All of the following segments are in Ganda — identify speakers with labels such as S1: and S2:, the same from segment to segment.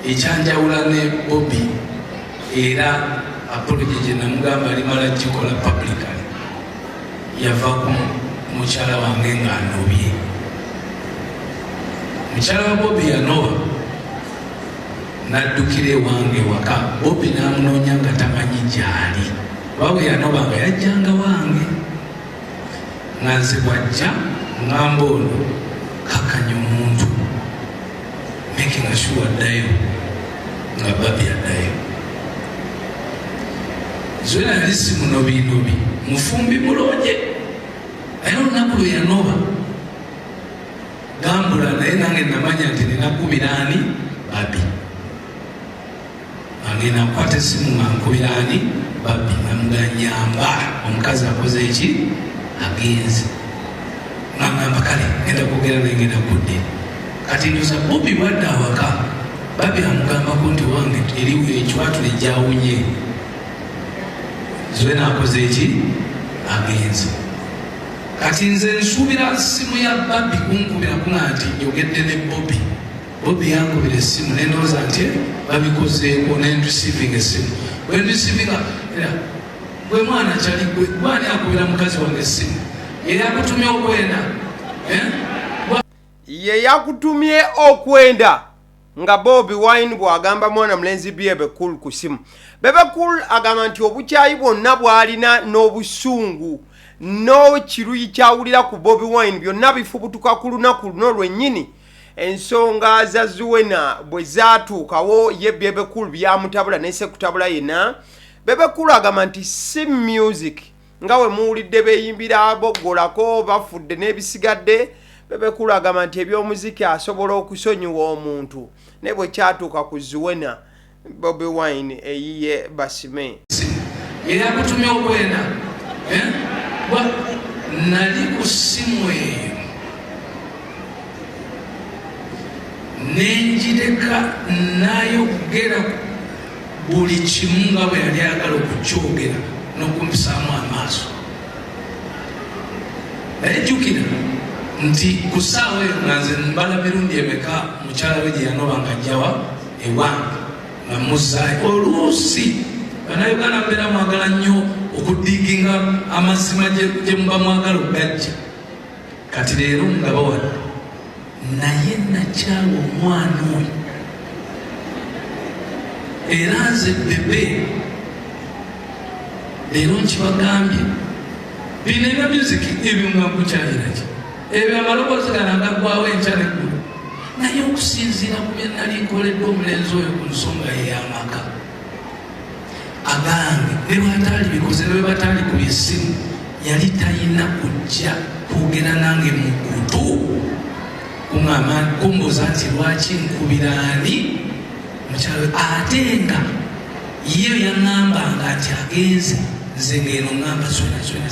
S1: ekyanjawula ne Bobi era apology gye namugamba alimala gikola publicly yava ku mukyala wange ng'anobye. Mukyala wa Bobi yanoba n'addukira ewange waka. Bobi n'amunoonya nga tamanyi gy'ali. Wawe yanoba nga yajjanga wange nga nze bw'ajja ngamba ono kakkanya omuntu making sure addayo nga Babi addayo. Zuena yali si munobinobi mufumbi mulonje naye olunaku lwe yanoba gambula naye nange namanya nti ninakubira ani Babi. Nange nakwata essimu nga nkubira ani Babi namuganyamba omukazi akoze eki agenze ngamba kale ngenda kwogera naye ngenda kudde kati ndoza Bobi bwadde awaka Babi amugambako nti wange eriwo ekiwatule gyawunye Zuena akoze eki agenze. Kati nze nsuubira simu ya Babi kunkubira kuna nti njogedde ne Bobi. Bobi yankubira essimu nendowooza nti babikozeeko nendisivinga essimu wendisivinga era gwe mwana kyali gwe gwani akubira mukazi wange essimu ye yakutumye okwenda
S2: ye yakutumye okwenda nga Bobi Wine bwagamba mwana mulenzi Bebe Cool ku simu. Bebe Cool agamba nti obukyayi bwonna bwalina n'obusungu n'ekiruyi kyawulira ku Bobi Wine byonna bifubutuka ku lunaku luno lwennyini ensonga za Zuena bwe zaatuukawo ye Bebe Cool byamutabula n'ese kutabula yenna. Bebe Cool agamba nti si music nga we muwulidde beeyimbira boggolako bafudde n'ebisigadde. Bebe Cool agamba nti ebyomuziki asobola okusonyiwa omuntu ne bwe kyatuuka ku Zuena Bobi Wine eyiye basime
S1: era akutumye okwenda nali ku ssimu eyo nenjireka nayogera buli kimu nga bwe yali ayagala okukyogera n'okumpisaamu amaaso. Naye jjukira nti ku ssaawa eyo nga nze mbala mirundi emeka mukyala we gye yanoba nga ajjawa ewange nga muzaayo oluusi bannayuganda mbeera mwagala nnyo okudiginga amazima gye muba mwagala okugajja. Kati leero ngaba wadde naye nakyala omwana oyo era nze Bebe leero nkibagambye bino ebya musiki ebyo nga nkukyaliraki ebyo amaloboozi ganagaggwawo enkya neggulu naye okusinziira ku bye nali nkoledde omulenzi oyo ku nsonga ey'amaka agange ne bwataali bikoze ne bwe bataali ku byessimu yali talina kujja kwogera nange mu kutu kuŋŋamba kumbuuza nti lwaki nkubira ani mukyalo ate nga ye yaŋŋambanga nti agenze nze ngeno ŋŋamba Zuena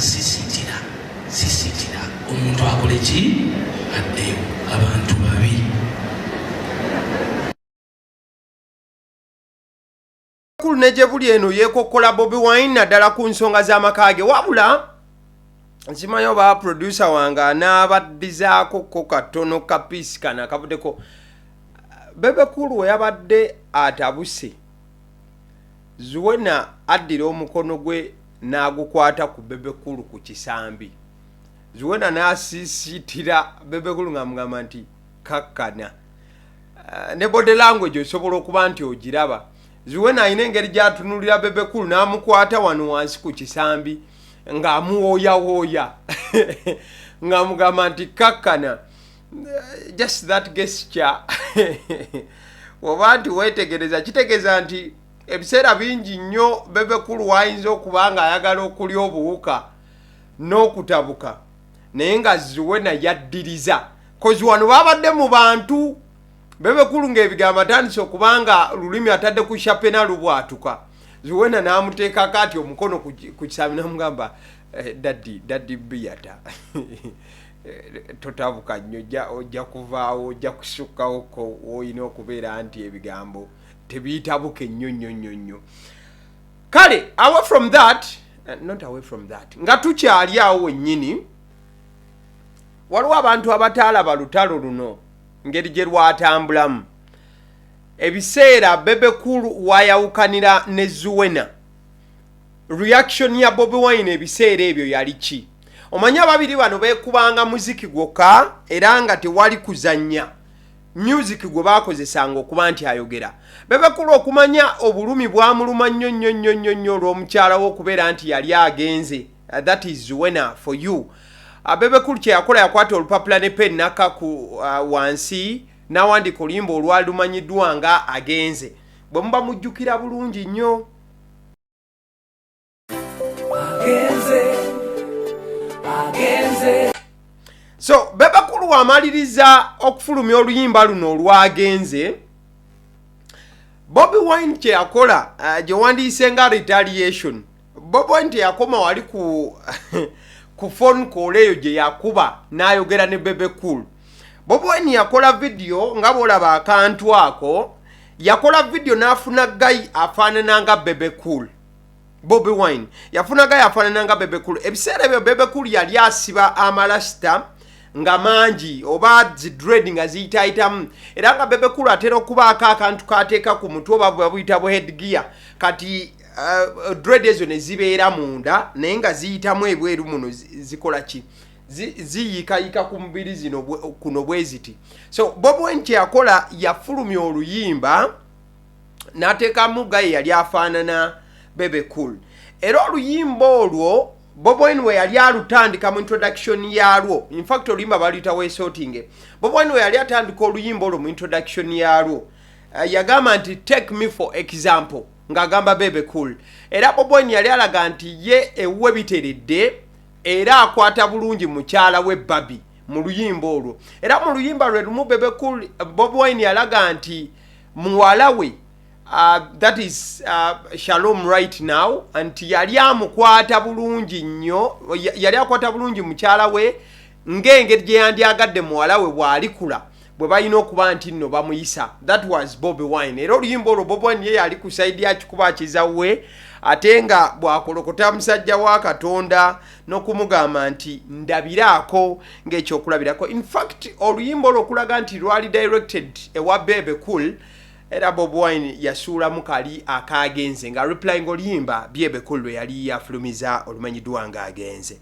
S1: sisiitira omuntu akole ki addeyo abantu babi.
S2: Cool ne gye buli eno yeekokkola Bobi Wine naddala ku nsonga z'amaka ge wabula nsimanyi oba producer wange anaabaddizaako ko katono kapiisi kana akavuddeko. Bebe Cool we yabadde atabuse Zuena addira omukono gwe n'agukwata ku Bebe Cool ku kisambi. Zuena n'asiisiitira Bebe Cool ng'amugamba nti kakkana ne body language osobola okuba nti ogiraba. Zuena ayina engeri gy'atunulira Bebe Cool n'amukwata wano wansi ku kisambi ng'amuwooyawooya ng'amugamba nti kakkana. Just that gesture oba nti weetegereza kitegeeza nti ebiseera bingi nnyo Bebe Cool wayinza okuba nga ayagala okulya obuwuka n'okutabuka naye nga Zuena yaddiriza kozi wano babadde mu bantu Bebe Cool ng'ebigambo atandise okuba nga lulimi atadde ku shapena lubwatuka. Zuena n'amuteekako ati omukono ku kisambi n'amugamba daddi biyata totabuka nnyo ojja kuvaawo ojja kusukkawo olina okubeera nti ebigambo tebiyitabuke nnyo. Kale away from that nga tukyali awo wennyini waliwo abantu abataala balutalo luno ngeri gye lwatambulamu ebiseera Bebe Cool wayawukanira ne Zuena, reaction ya Bobi Wine ebiseera ebyo yali ki? Omanyi ababiri bano beekubanga muziki gwokka era nga tewali kuzannya music gwe baakozesanga okuba nti ayogera. Bebe Cool okumanya obulumi bwamuluma nnyo olw'omukyala we okubeera nti yali agenze. That is Zuena for you. Bebe Cool kye yakola yakwata olupapula ne pen naka ku wansi n'awandiika oluyimba olwali lumanyiddwa nga agenze. Bwe muba mujjukira bulungi nnyo. So Bebe Cool wamaliriza okufulumya oluyimba luno olwagenze, Bobi Wine kye yakola gye wandiise nga retaliation. Bobi Wine yakoma wali ku ku phone call eyo gye yakuba n'ayogera ne Bebe Cool. Bobi Wine yakola video nga bolaba akantu ako, yakola video n'afuna guy afaanana nga Bebe Cool. Bobi Wine yafuna guy afaanana nga Bebe Cool. Ebiseera ebyo Bebe Cool yali asiba amalasta nga mangi oba dread nga ziyitaayitamu, era nga Bebe Cool atera okubaako akantu kateeka ku mutwe oba buyita bu headgear, kati dread ezo ne zibeera munda naye nga ziyitamu ebweru muno zikola ki, ziyikayika ku mubiri zino kuno bwe ziti. So Bobi Wine kye yakola yafulumya oluyimba n'ateekamu gaye yali afaanana Bebe Cool. Era oluyimba olwo Bobi Wine we yali alutandika mu introduction yalwo, in fact oluyimba baluyita weesorting. Bobi Wine we yali atandika oluyimba olwo mu introduction yalwo, yagamba nti take me for example ng'agamba Bebe Cool. Era Bobi Wine yali alaga nti ye ewuwe biteredde era akwata bulungi mukyala we Babi mu luyimba olwo. Era mu luyimba lwe lumu Bebe Cool, Bobi Wine yalaga nti muwala we that is Shalom right now, anti yali amukwata bulungi nnyo, yali akwata bulungi mukyala we ng'engeri gye yandyagadde muwala we bw'alikula bwe balina okuba nti nno bamuyisa. That was Bobi Wine. Era oluyimba olwo Bobi Wine ye yali ku saidi ya kikuba kizawe, ate nga bwakolokota musajja wa Katonda n'okumugamba nti ndabiraako ng'ekyokulabirako. In fact oluyimba olwo okulaga nti lwali directed ewa Bebe Cool, era Bobi Wine yasuulamu kali akagenze nga replying oluyimba Bebe Cool lwe yali yafulumiza olumanyiddwa nga agenze.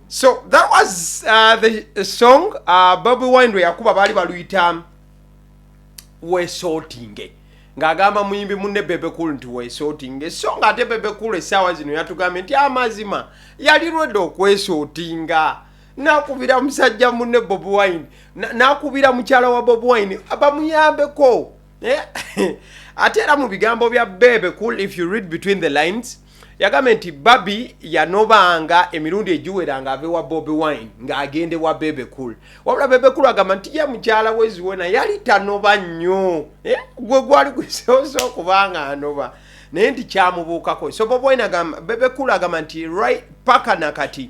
S2: So that was the song. Bobi Wine lwe yakuba baali baluyita weesorting, ng'agamba muyimbi munne Bebe Cool nti weesorting. So nga ate Bebe Cool essaawa zino yatugambye nti amazima yali lwedde okwesortinga, nakubira musajja munne Bobi Wine, nakubira mukyala wa Bobi Wine abamuyambeko. Ate era mu bigambo bya Bebe Cool, if you read between the lines, yagamba nti Babi yanobanga emirundi egiwera nga ave wa Bobi Wine ng'agende wa Bebe Cool. Wabula Bebe Cool agamba nti ye mukyala we Zuena yali tanoba nnyo, gwe gwali gusoosa okubanga anoba naye nti kyamubuukako. So Bobi Wine agamba, Bebe Cool agamba nti right paka nakati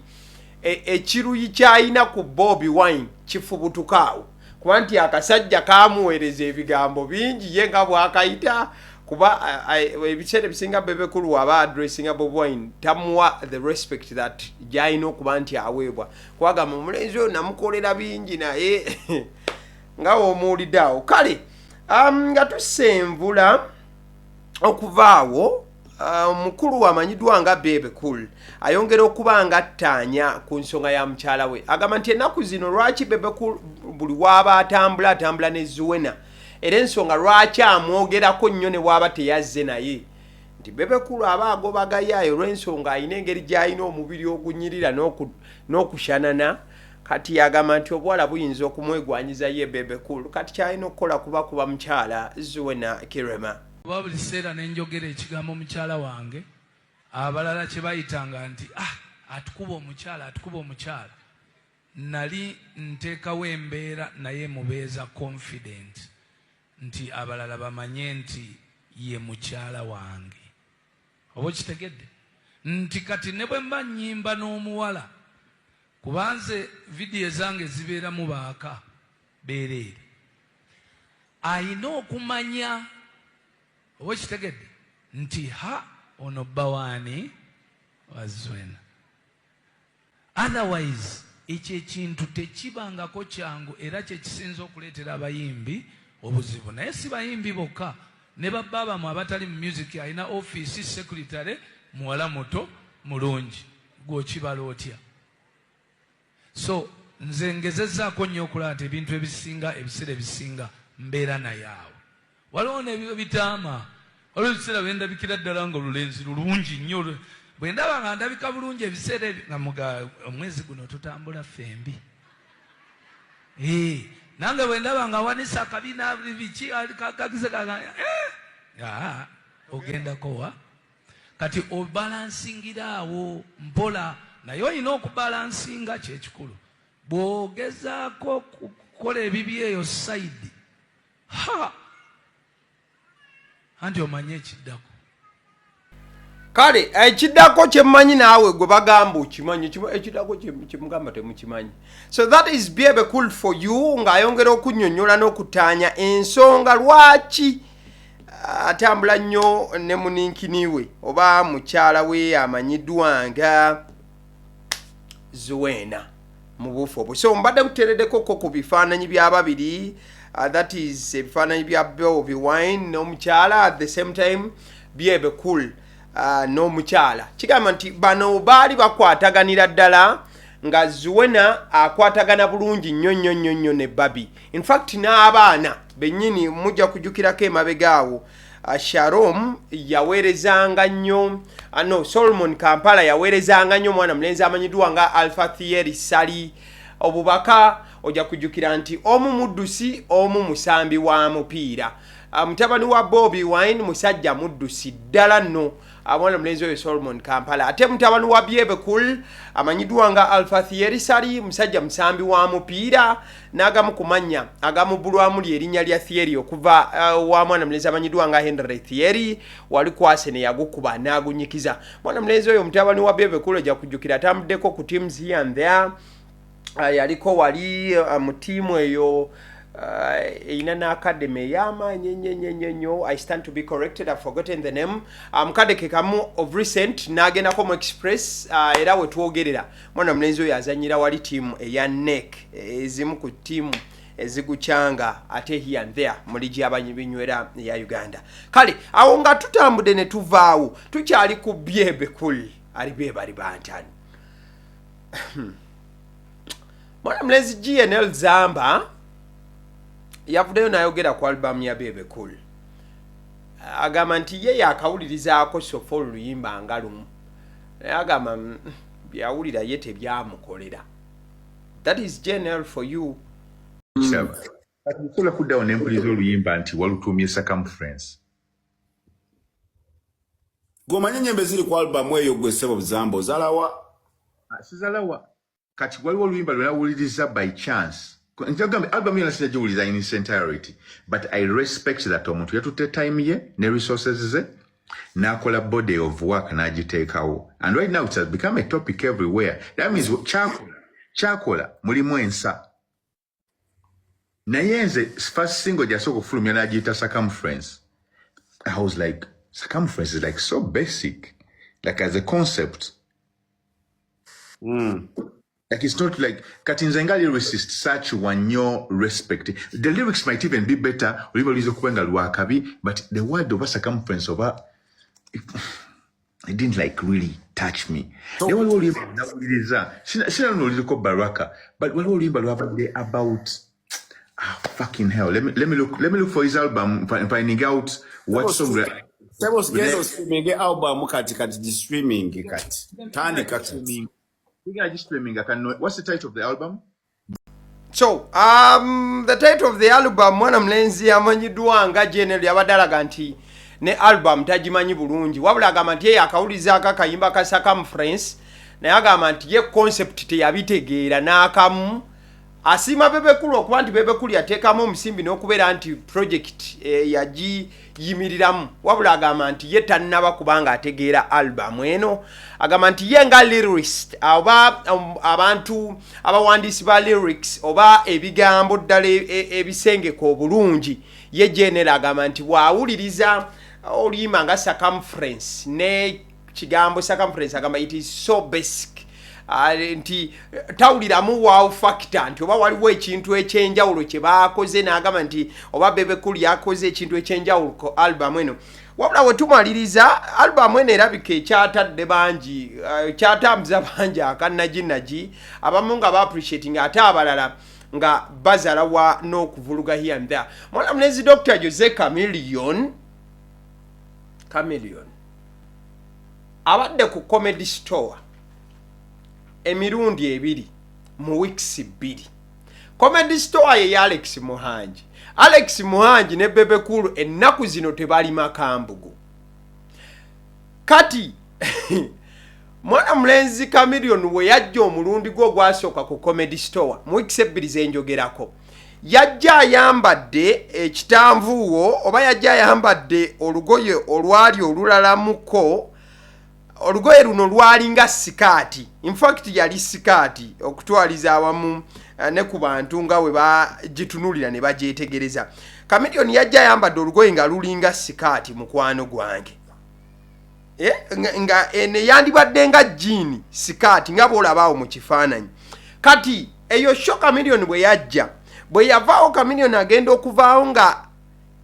S2: ekiruyi kyayina ku Bobi Wine kifubutukaawo, kuba nti akasajja kamuweereza ebigambo bingi ye nga bwakayita, kuba ebiseera ebisinga Bebe Cool waba addressinga Bobi Wine tamuwa the respect that gyalina okuba nti aweebwa, kwagamba omulenzi oyo namukolera bingi naye nga womuwulidde awo. Kale nga tusenvula okuvaawo, omukulu amanyiddwa nga Bebe Cool ayongera okuba nga attaanya ku nsonga ya mukyala we. Agamba nti ennaku zino lwaki Bebe Cool buli waaba atambula ne Zuena, era ensonga lwaki amwogerako nnyo ne bw'aba teyazze naye, nti Bebe Cool aba agobagayayo olw'ensonga alina engeri gy'alina omubiri ogunyirira n'okushanana. Kati yagamba nti obuwala buyinza okumwegwanyiza ye Bebe Cool, kati kyalina okukola kuba mukyala Zuena Kirema.
S1: Buli kiseera ne njogera ekigambo mukyala wange, abalala kye bayitanga nti atukuba omukyala, nali nteekawo embeera naye mubeeza confident nti abalala bamanye nti ye mukyala wange. Oba kitegedde nti kati ne bwe mba nnyimba n'omuwala, kubanze vidiyo zange zibeeramu baaka beereere, ayina okumanya, oba kitegedde nti ono bba waani wa Zuena. Otherwise ekyo ekintu tekibangako kyangu era kyekisinza okuleetera abayimbi obuzibu. Naye si bayimbi bokka, ne babbaabamwe abatali mu music alina office secretary muwala muto mulungi, gw'okibala otya? So nze ngezezzaako nnyo okulaba nti ebintu ebisinga ebiseera ebisinga mbeera naye awo. Waliwo n'ebyo bitaama, waliwo ebiseera bwe ndabikira ddala nga olulenzi lulungi nnyo. Bwe ndaba nga ndabika bulungi ebiseera ebyo nga muga omwezi guno tutambula fembi. Nange bwe ndaba nga wanisa akabina biki kagize ogendako wa? Kati obalansingira awo mpola, naye olina okubalansinga kyekikulu. Bw'ogezaako kukola ebibi eyo side, anti omanye ekiddako.
S2: Kale ekiddako kyemmanyi naawe gwe bagamba okimanyi, ekiddako kyemugamba temukimanyi. So that is Bebe Cool for you, ng'ayongera okunnyonnyola n'okutaanya ensonga lwaki atambula nnyo ne muninkiniwe oba mukyala we amanyiddwa nga Zuena mu bufu obwo. So mbadde buteereddekoko ku bifaananyi by'ababiri, that is ebifaananyi bya Bobi Wine n'omukyala, at the same time Bebe Cool n'omukyala. Kigamba nti bano baali bakwataganira ddala nga Zuena akwatagana bulungi nnyo ne Babi. In fact n'abaana bennyini mujja kujjukirako emabegaawo Sharom yaweerezanga nnyo, Solomon Kampala yaweerezanga nnyo mwana mulenzi amanyiddwa nga Alpha Thierry Sali obubaka. Ojja kujjukira nti omu muddusi, omu musambi wa mupiira. Mutabani wa Bobi Wine musajja muddusi ddala nno, mwana mulenzi oyo Solomon Kampala. Ate mutabani wa Bebe Cool amanyiddwa nga Alpha Thierry Sali musajja musambi wa mupiira, n'agamu ku mannya agamubulwamu ly'erinnya lya Thierry okuva wa mwana mulenzi amanyiddwa nga Henry Thierry, wali kwase ne yagukuba n'agunyikiza. Mwana mulenzi oyo mutabani wa Bebe Cool ojja kujjukira atambuddeko ku teams here and there. Yaliko wali mu tiimu eyo ina na academy y'amaanyi nnyo. I stand to be corrected, I've forgotten the name. Mukadde ke kamu of recent n'agendako mu express era we twogerera mwana mulenzi oyo azanyira wali tiimu eya NEC, ezimu ku tiimu ezigukyanga ate here and there mu ligi y'abanyibinywera ya Uganda. Kale awo nga tutambudde ne tuvaawo tukyali ku Bebe Cool ali Bebe ali bantani. Mwana mulenzi GNL Zamba yavuddeyo n'ayogera ku album ya Bebe Cool. Agamba nti ye yakawulirizaako sofa oluyimba nga lumu. Naye agamba byawulira ye tebyamukolera. That is GNL for you.
S3: Kati nsobola kuddawo ne mpuliriza oluyimba nti walutuumye circumference.
S4: Gomanya nyembe ziri ku album eyo gwe Ssebo Zamba ozalawa?
S3: Sizalawa. Kati waliwo oluyimba lwe nawuliriza by chance. Album yona sijagiwuliriza in its entirety, but I respect that omuntu yatutte time ye ne resources ze n'akola body of work n'agiteekawo. And right now it has become a topic everywhere. That means kyakola mulimu ensa. Naye nze first single gyasooka okufulumya n'agiyita circumference. I was like, circumference is like so basic, like as a concept. Like it's not like Katinzenga lyricist such one your respect. The lyrics might even be better, but the word of a circumference of it didn't like really touch me. They were all Baraka, but what all about fucking hell. Let me look for his album, finding out what song.
S4: That was streaming album kati streaming kati. Tani kati.
S3: Streaming, I can know. What's the title of the album?
S2: So, the title of the album mwana mulenzi amanyiddwa nga GNL yabadalaga nti ne album tagimanyi bulungi. Wabula agamba nti ye akawuliza akayimba ka circumference, naye agamba nti ye concept teyabitegeera n'akamu. Asima Bebe Cool okuba nti Bebe Cool yateekamu omusimbi n'okubeera nti project yagiyimiriramu. Wabula agamba nti ye tannaba kubanga ategeera album eno. Agamba nti ye nga lyricist oba abantu abawandiisi ba lyrics oba ebigambo ddala ebisengeka obulungi, ye GNL agamba nti waawuliriza oluyimba nga circumference ne kigambo circumference agamba it is so basic. nti tawuliramu wow factor nti oba waliwo ekintu ekyenjawulo kye baakoze n'agamba nti oba Bebe Cool yakoze ekintu ekyenjawulo ku album eno. Wabula we tumaliriza album eno erabika ekyatadde bangi kyatambuza bangi akannaginagi abamu nga ba-appreciating ate abalala nga bazalawa n'okuvuluga here and there. Mwana munezi Dr. Jose Chameleon abadde ku Comedy Store emirundi ebiri mu weeks 2. Comedy Store ye Alex Muhangi. Alex Muhangi ne Bebe Cool ennaku zino tebali makambugo. Kati mwana mulenzi Chameleon we yajja omulundi gwo gwasooka ku Comedy Store mu weeks 2 zenjogerako. Yajja ayambadde ekitanvuwo oba yajja ayambadde olugoye olwali olulalamuko. Olugoye luno lwalinga sikaati. In fact yali sikaati okutwaliza awamu ne ku bantu nga we bagitunulira ne bagyetegereza. Chameleon yajja ayambadde olugoye nga lulinga sikaati mukwano gwange. Nga ene yandibadde nga jean sikaati nga bw'olabaawo mu kifaananyi. Kati eyo show Chameleon bwe yajja bwe yavaawo Chameleon agenda okuvaawo nga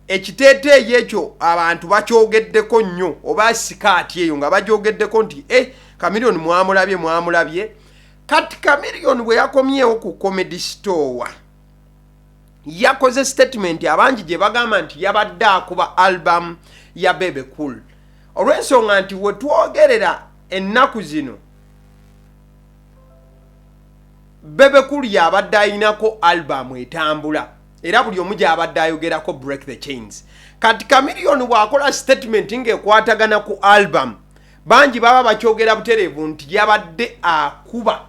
S2: ekiteeteeyi ekyo abantu bakyogeddeko nnyo oba sikaati eyo nga bagyogeddeko nti Chameleon mwamulabye. Kati Chameleon bwe yakomyewo ku Comedy Store yakoze statement abangi gye bagamba nti yabadde akuba album ya Bebe Cool. Olw'ensonga nti we twogerera ennaku zino Bebe Cool yabadde ayinako album etambula era buli omu gy'abadde ayogerako Break the Chains. Kati Chameleon bw'akola statement ng'ekwatagana ku album bangi baba bakyogera butereevu nti yabadde akuba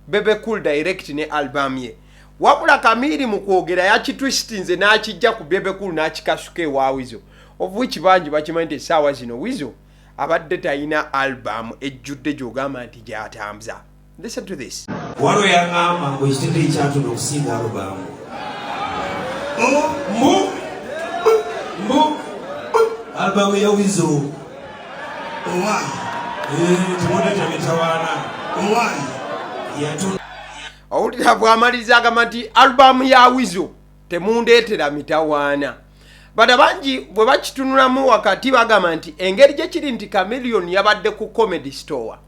S2: Bebe Cool direct ne album ye. Wabula Chameleon mu kwogera yakitwistinze n'akijja ku Bebe Cool n'akikasuka ewa Wizo. Of which bangi bakimanyi nti essaawa zino Wizo abadde talina album ejjudde gy'ogamba nti gy'atambuza. Listen to this.
S5: Wano yangamba ngo ekiteeteeyi kyatunda okusinga album. Album ya Wizo. Owai. Tumuleta mitawaana. Owai. Yatunda.
S2: Owulira bw'amaliza agamba nti album ya Wizo temundeetera mitawaana. Bada bangi bwe bakitunulamu wakati bagamba nti engeri gye kiri nti Chameleon yabadde ku Comedy Store.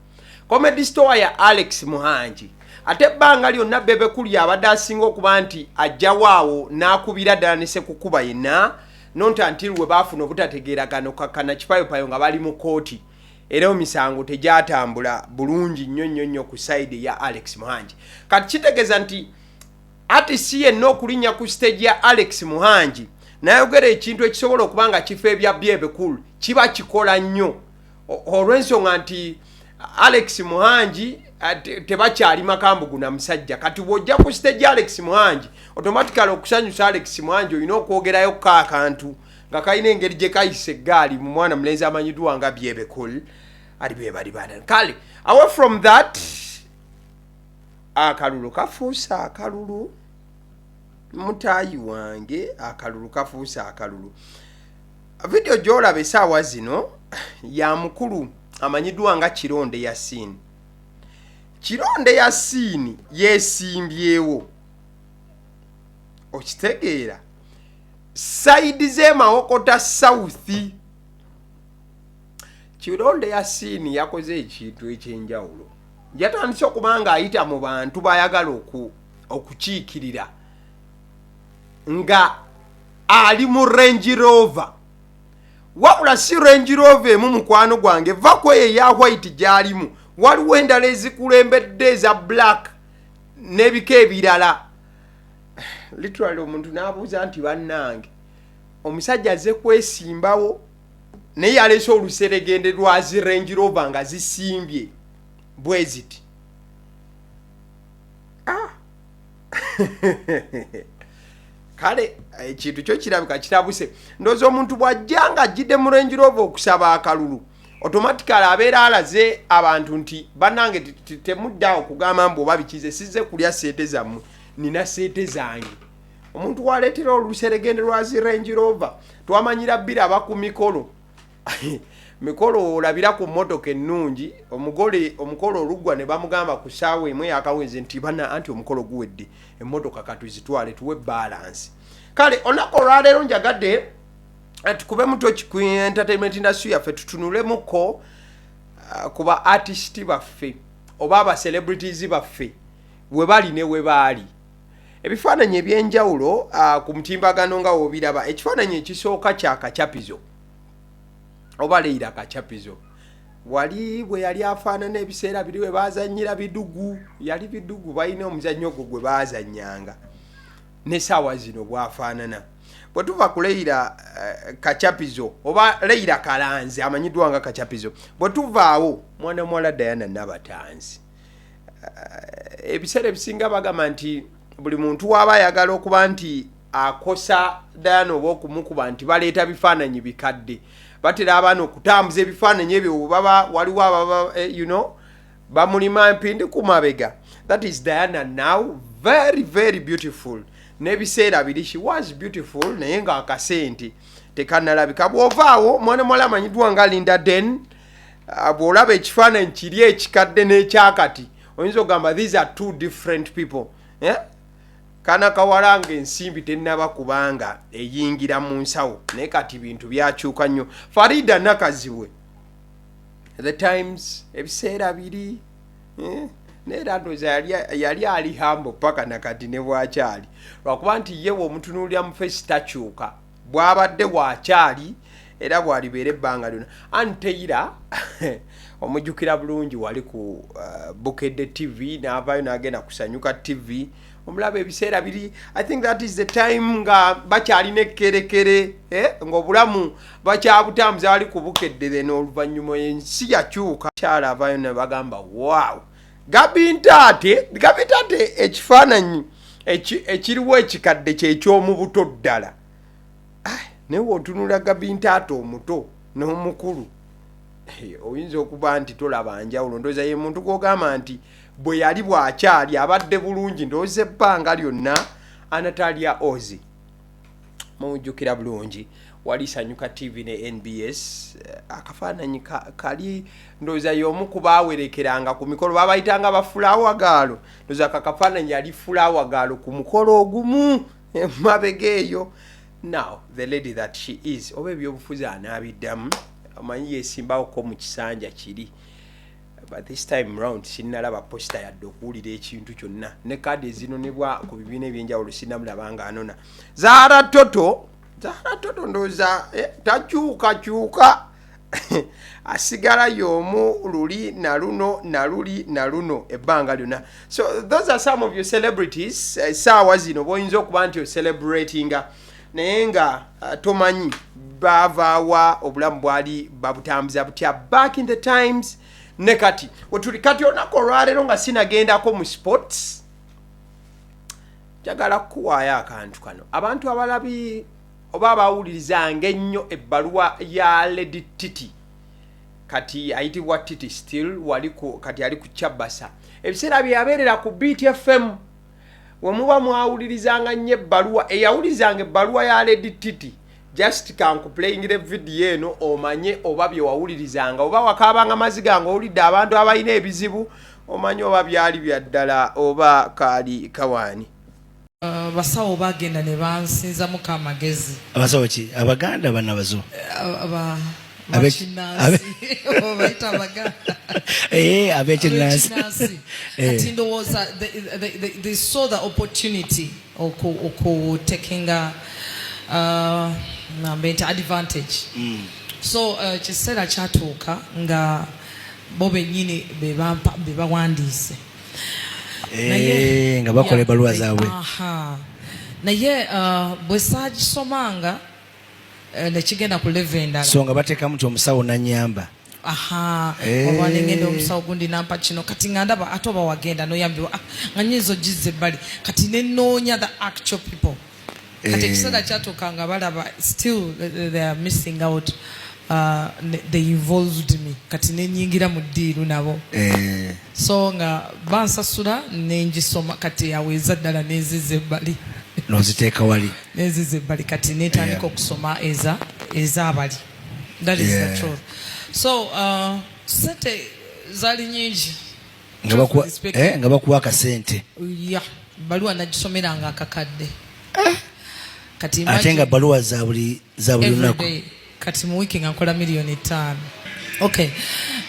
S2: Comedy Store ya Alex Muhangi. Ate ebbanga lyonna Bebe Cool yabadde asinga okuba nti ajja waawo n'akubira ddala ne Sekukuba yenna nonta until we baafuna obutategeeragano kakkana kipayopayo nga bali mu kooti. Era emisango tegyatambula bulungi nnyo ku side ya Alex Muhangi. Kati kitegeeza nti ati si yenna okulinnya ku stage ya Alex Muhangi nayogera ekintu ekisobola okuba nga kifo ebya Bebe Cool kiba kikola nnyo olw'ensonga nti Alex Muhangi tebakyali makambugu na musajja. Kati bw'ojja ku stage Alex Muhangi automatically okusanyusa Alex Muhangi olina okwogerayo akantu nga kalina engeri gye kayise eggaali mu mwana mulenzi amanyiddwa nga Bebe Cool ali bwe bali bana. Kale away from that akalulu kafuusa akalulu mutayi wange akalulu kafuusa akalulu. Video gy'olaba essaawa zino ya mukulu amanyiddwa nga Kironde Yasin. Kironde Yasin yeesimbyewo okitegeera side z'emawokota South. Kironde Yasin yakoze ekintu ekyenjawulo. Yatandise okuba nga ayita mu bantu bayagala okukiikirira nga ali mu Range Rover. Wabula si Range Rover emu mukwano gwange vako eya white gyalimu waliwo endala ezikulembedde eza black n'ebika ebirala. Literally omuntu n'abuuza nti bannange omusajja azze kwesimbawo naye yaleese oluseregende lwazi Range Rover nga zisimbye bwe ziti. Kale ekintu kyo kirabika kitabuse. Ndowooza omuntu bw'ajja nga ajjidde mu Range Rover okusaba akalulu automatically abeera alaze abantu nti bannange temuddawo kugamba mbu oba bikize sizze kulya sente zammwe nina sente zange. Omuntu waleetera oluseregende lwazi Range Rover twamanyira bbiri aba ku mikolo mikolo olabira ku mmotoka ennungi omukolo oluggwa ne bamugamba ku ssaawa emu yakaweze nti bana anti omukolo guwedde emmotoka katuzitwale tuwe balance. Kale olunaku olwaleero njagadde tukube mutoki ku entertainment industry yaffe tutunulemuko kuba artist baffe oba aba celebrities baffe we bali ne we baali. Ebifaananyi ebyenjawulo ku mutimbagano nga wobiraba, ekifaananyi ekisooka kya kacapizo oba leira kacapizo wali bwe yali afaanana ebiseera biri we baazannyira bidugu, yali bidugu balina omuzannyo gwo gwe baazannyanga n'essaawa zino bwafaanana. Bwe tuva ku leira kacapizo oba leira kalanzi amanyiddwa nga kacapizo, bwe tuvaawo mwana muwala Diana Nabatanzi, ebiseera ebisinga bagamba nti buli muntu waba ayagala okuba nti akosa Diana oba okumukuba nti baleeta bifaananyi bikadde, batera abaana okutambuza ebifaananyi ebyo baba waliwo ababa bamulima mpindi ku mabega. That is Diana now, very very beautiful. N'ebiseera biri she was beautiful naye nga akasente tekanalabika. Bw'ovaawo mwana muwala amanyiddwa nga Linda Den, bw'olaba ekifaananyi kiri ekikadde n'ekyakati oyinza okugamba these are two different people. Kana kawala ng'ensimbi tennaba kubanga eyingira mu nsawo naye kati bintu byakyuka nnyo. Farida Nakaziwe, the times ebiseera biri neera ndowooza yali ali hambo paka nakati ne bwakyali, lwakuba nti ye bw'omutunuulira mu fesi takyuka, bw'abadde bwakyali era bw'alibeera ebbanga lyonna. Anteira omujjukira bulungi wali ku Bukedde TV n'avaayo n'agenda kusanyuka TV, omulaba ebiseera biri. I think that is the time nga bakyalina ekkerekere ng'obulamu bakyabutambuza wali ku Bukedde, then oluvannyuma ensi yakyuka kyala avaayo ne bagamba wow Gabintate ekifaananyi ekiriwo ekikadde ky'ekyomu buto ddala. Naye w'otunula Gabintate omuto n'omukulu oyinza okuba nti tolaba njawulo. Ndowooza ye muntu gw'ogamba nti bwe yali bwakyali abadde bulungi. Ndowooza ebbanga lyonna Anatalia Ozi mujjukira bulungi wali Sanyuka TV ne NBS, akafaananyi kali ndowooza y'omu ku baawerekeranga ku mikolo babayitanga bafulawa gaalo. Ndowooza kakafaananyi yali fulawa gaalo ku mukolo ogumu mabega eyo. Now the lady that she is, oba ebyobufuzi anaabiddamu amanyi yesimbawoko mu kisanja kiri, but this time round sinnalaba posta yadde okuwulira ekintu kyonna, ne kadi ezinonebwa ku bibiina ebyenjawulo sinnamulaba nga anona. Zahara Toto ndowooza takyukakyuka asigala y'omu luli na luno ebbanga lyonna. So those are some of your celebrities essaawa zino b'oyinza okuba nti ocelebratinga naye nga tomanyi bavaawa, obulamu bwali babutambuza butya back in the times ne kati. Wetuli kati olunaku olwaleero nga sinagendako mu sports, njagala kukuwaayo akantu kano. Abantu abalabi oba abawulirizanga ennyo ebbaluwa ya Lady Titi, kati ayitibwa Titi still kati ali ku Chabasa, ebiseera bye yabeerera ku BTFM we muba mwawulirizanga nnyo ebbaluwa eyawulizanga ebbaluwa ya Lady Titi. Just kankuplayingire video eno omanye oba bye wawulirizanga, oba wakaabanga maziga nga owulidde abantu abalina ebizibu omanye oba byali bya ddala oba kaali kawaani.
S6: Basawo bagenda ne bansinza muka amagezi.
S7: Abasawo ki? Abaganda bana bazo?
S6: Kati ndowooza they saw the opportunity of taking advantage. So kiseera kyatuuka nga bo bennyini be bawandiise
S7: nga bakola ebbaluwa zaabwe.
S6: Naye bwe saagisomanga nekigenda ku level endala,
S7: so nga bateekamu nti omusawo nanyamba.
S6: Oba nengenda omusawo gundi nampa kino, kati nga ndaba ate oba wagenda noyambibwa nga nyinza ogizza ebbali, kati nenoonya the actual people. Kati ekiseera kyatuuka nga balaba still they are missing out. They involved me, kati nenyingira mu ddiiru nabo. So nga bansasula nengisoma, kati aweza ddala nezizza ebbali.
S7: Noziteeka wali.
S6: Nezizza ebbali, kati netandika okusoma ez'abali. That is the truth. So sente zali nyingi
S7: nga bakuwa akasente
S6: ya baluwa nagisomeranga akakadde kati
S7: ate nga baluwa za buli lunaku
S6: kati mu wiki nga nkola $5,000,000. Okay,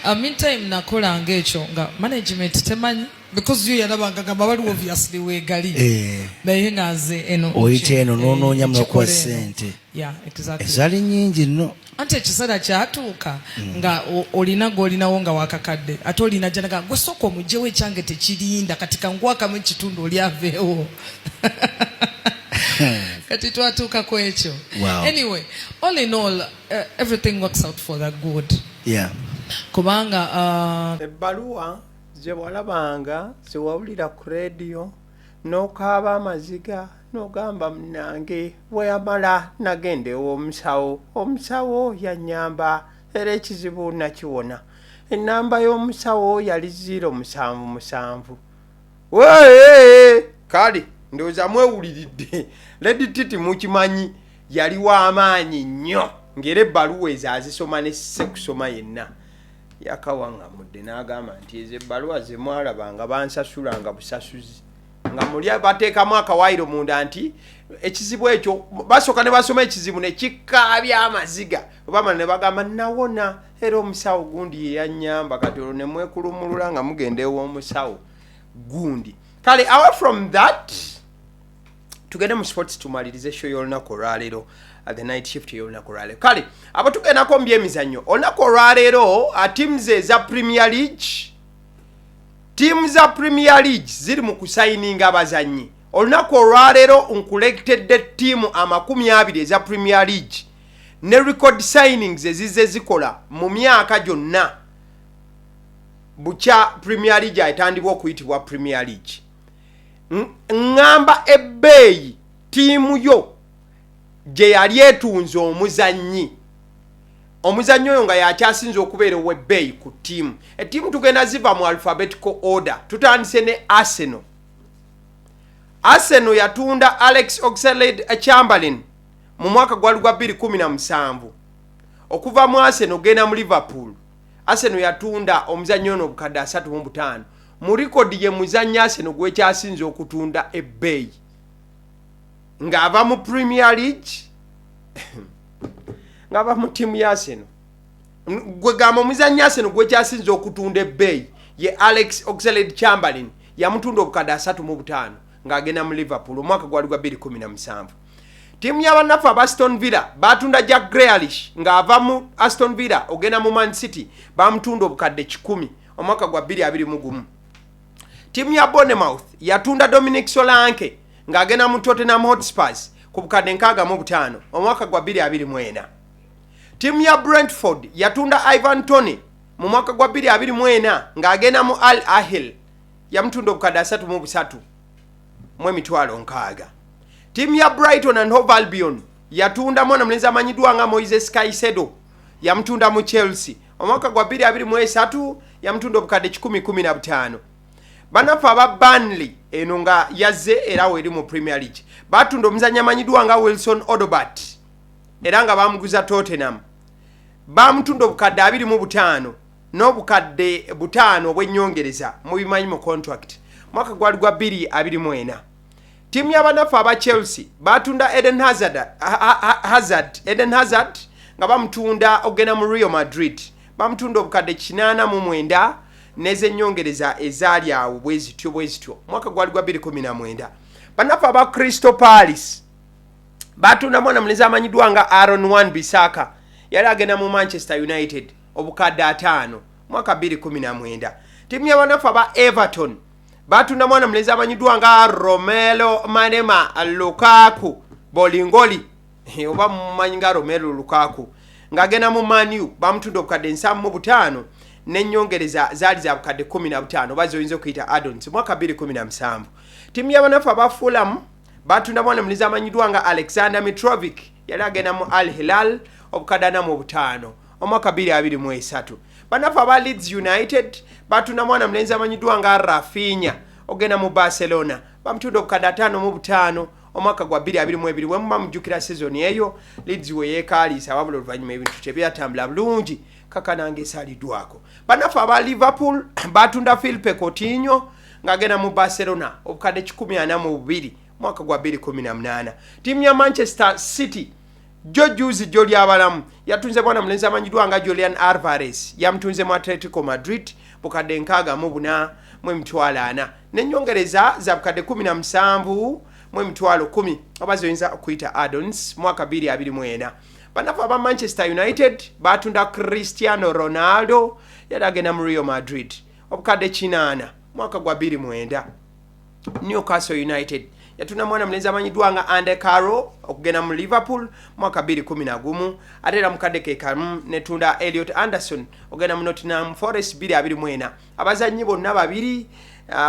S6: meantime nakolanga ekyo nga management temanyi because yo yalabanga gamba bali obviously wegali naye nga nze eno
S7: oyite eno noonoonya munakuwa sente ezali nyingi nno
S6: ante ekiseera kyatuuka nga olina gw'olinawo nga wakakadde ate olina janaga gwe sooka omugyewo ekyange tekirinda kati kangwakamu ekitundu oli aveewo kati twatuukako ekyo. Anyway, all in all everything works out for the good. Kubanga
S2: ebbaluwa ze walabanga ze wawulira ku radio n'okaaba amaziga n'ogamba munange bweyamala nagende omusawo yannyamba era ekizibu nakiwona. Ennamba y'omusawo yali 077. Kale ndowooza mwewuliridde Lady Titi mukimanyi yali w'amaanyi nnyo ng'era ebbaluwa ezo azisoma ne sekusoma yenna. Yakawaŋŋamudde n'agamba nti ezo ebbaluwa ze mwalabanga bansasulanga busasuzi nga muli bateekamu akawaayiro munda nti ekizibu ekyo basooka ne basoma ekizibu ne kikaabya amaziga obamala ne bagamba nawona era omusawo gundi ye yannyamba kati olwo ne mwekulumulula nga mugenda ew'omusawo gundi. Kale away from that tugende mu sports tumalirize show y'olunaku olwaleero the night shift y'olunaku olwaleero. Kale abo tugendako mu byemizannyo olunaku olwaleero teams eza Premier League ziri mu kusayininga abazannyi. Olunaku olwaleero nkuleetedde ttiimu 20 eza Premier League ne record signings ezizze zikola mu myaka gyonna bukya Premier League ayitandibwa okuyitibwa Premier League. Ngamba ebbeeyi ttiimu yo gye yali etunze omuzannyi oyo nga yakyasinze okubeera ow'ebbeeyi ku ttiimu. Ettiimu tugenda ziva mu alphabetical order. Tutandise ne Arsenal. Arsenal yatunda Alex Oxlade-Chamberlain mu mwaka gwali gwa 2017. Okuva mu Arsenal genda mu Liverpool. Arsenal yatunda omuzannyi ono obukadde 35. Mu record ye muzannyi Arsenal gwekyasinze okutunda ebbeeyi ng'ava mu Premier League ng'ava mu ttiimu ya Arsenal. Gwe gamba omuzannyi Arsenal gwekyasinze okutunda ebbeeyi ye Alex Oxlade-Chamberlain yamutunda obukadde 35 ng'agenda mu Liverpool omwaka gwali gwa 2017. Ttiimu y'abannaffe aba Aston Villa batunda Jack Grealish ng'ava mu Aston Villa ogenda mu Man City bamutunda obukadde 10 omwaka gwa 2021. Ttiimu ya Bournemouth yatunda Dominic Solanke ng'agenda mu Tottenham Hotspurs ku bukadde 65 omwaka gwa 2024. Ttiimu ya Brentford yatunda Ivan Toney mu mwaka gwa 2024 ng'agenda mu Al Ahly yamutunda obukadde 33 mu emitwalo 6. Ttiimu ya Brighton and Hove Albion yatunda mwana mulenzi amanyiddwa nga Moises Caicedo yamutunda mu Chelsea omwaka gwa 2023 yamutunda obukadde 10-15. Bannaffe aba Burnley eno nga yazze era weri mu Premier League batunda omuzannyi amanyiddwa nga Wilson Odobert era nga bamuguza Tottenham bamutunda obukadde 25 n'obukadde 5 obw'ennyongereza mu bimanyi mu contract mwaka gwali gwa 2024. Ttiimu y'abannaffe aba Chelsea batunda Eden Hazard nga bamutunda ogenda mu Real Madrid bamutunda obukadde 89 n'ez'ennyongereza ezaali awo bwezityo mwaka gwali gwa 2019. Bannaffe aba Crystal Palace batunda mwana mulenzi amanyiddwa nga Aaron Wan-Bissaka yali agenda mu Manchester United obukadde 5 mwaka 2019. Ttiimu y'abannaffe aba Everton batunda mwana mulenzi amanyiddwa nga Romelu Manema Lukaku Bolingoli oba mumanyi nga Romelu Lukaku ng'agenda mu Man U bamutunda obukadde 75 n'ennyongereza zaali za bukadde 15 oba zoyinza okuyita add-ons mwaka 2017. Ttiimu y'abannaffe aba Fulham batunda mwana mulenzi amanyiddwa nga Alexander Mitrovic yali agenda mu Al Hilal obukadde 45 omwaka 2023. Bannaffe aba Leeds United batunda mwana mulenzi amanyiddwa nga Rafinha ogenda mu Barcelona bamutunda obukadde 55 omwaka gwa 2022. Bwe muba mujjukira season eyo Leeds we yeekaalisa wabula oluvannyuma ebintu tebyatambula bulungi kakanange saliddwako. Banafe aba Liverpool batunda Philippe Coutinho ng'agenda mu Barcelona obukadde 142 mwaka gwa 2018. Tiimu ya Manchester City Juzi Joli abalamu yatunze bwana mulenzi amanyiddwa nga Julian Alvarez yamutunze mu Atletico Madrid bukadde 6.4 n'ennyongereza za bukadde 17.10 abazo oyinza okuyita add-ons mwaka 2024. Banafa aba Manchester United batunda Cristiano Ronaldo yadagenda mu Real Madrid obukadde 8 mwaka gwa 2009. Newcastle United yatunda mwana mulenzi amanyiddwa nga Andy Carroll okugenda mu Liverpool mwaka 2011 ate era mukadde ke kamu netunda Elliot Anderson okugenda mu Nottingham Forest 2024. Abazannyi bonna babiri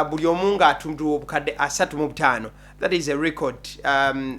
S2: buli omu ng'atundwa obukadde 35. That is a record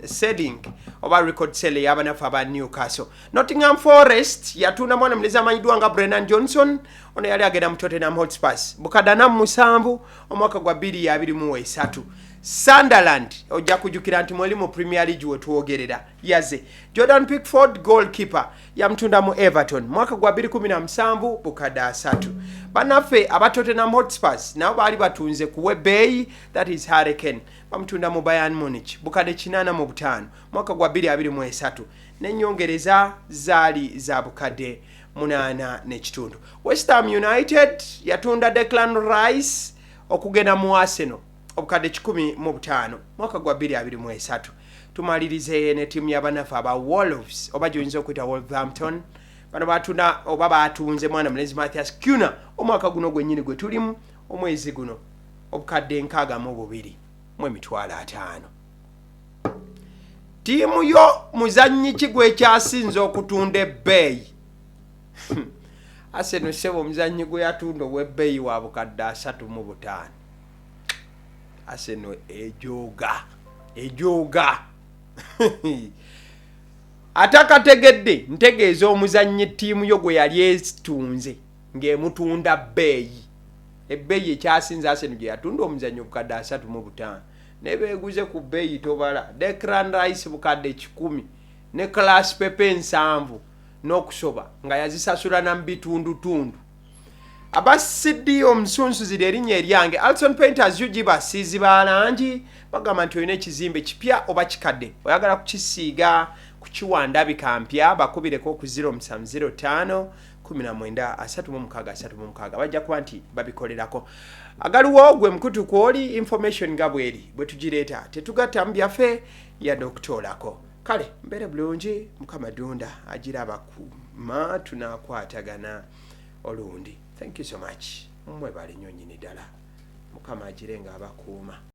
S2: selling oba record selling y'abanafu aba Newcastle. Nottingham Forest yatunda mwana mulenzi amanyiddwa nga Brennan Johnson ono yali agenda mu Tottenham Hotspur bukadde 47 omwaka gwa 2023. Sunderland ojja kujukira nti mwali mu Premier League wetwogerera yaze Jordan Pickford goalkeeper yamtunda mu Everton mwaka gwa 2017 bukadde 3. Banafe aba Tottenham Hotspur nabo bali batunze kuwe Bay, that is Hurricane, bamtunda mu Bayern Munich bukadde 85 mwaka gwa 2023 n'ennyongereza zaali za bukadde 8.5. West Ham United yatunda Declan Rice okugenda mu Arsenal obukadde 15 mwaka gwa 2023. Tumalirize ne timu y'abanafu aba Wolves oba joyinza okuyita Wolverhampton. Bano batunda oba batunze mwana mulenzi Matthias Cunha omwaka guno gwennyini gwe tulimu omwezi guno obukadde 62.5. Tiimu yo muzannyi kigwe kyasinze okutunda ebbeeyi. Arsenal sebo omuzannyi gwe yatunda ow'ebbeeyi wa bukadde 3.5. Arsenal ejooga atakategedde ntegeeza omuzannyi ttiimu yo gwe yali etunze ng'emutunda bbeeyi. Ebbeeyi ekyasinze Arsenal gye yatunda omuzannyi obukadde 3.5 nebeeguze ku bbeeyi tobala. Declan Rice bukadde 10 ne Class Pepe 7 n'okusoba nga yazisasula na mbitundutundu. Abasidi omusunsuzi erinnya eryange Alson Painters yujiba sizi balangi bagamba nti olina ekizimbe kipya oba kikadde oyagala kukisiiga kukiwanda bikampya bakubireko ku 0705 1936 bajja kuba nti babikolerako. Agaliwo gwe mukutu kwoli information nga bweri bwe tugireeta tetugatta mu byaffe ya doktorako. Kale mbere bulungi Mukama Dunda agiraba kuma tunakwatagana olundi. Thank you so much. Mwebale nnyonyi ddala. Mukama agirenga abakuuma.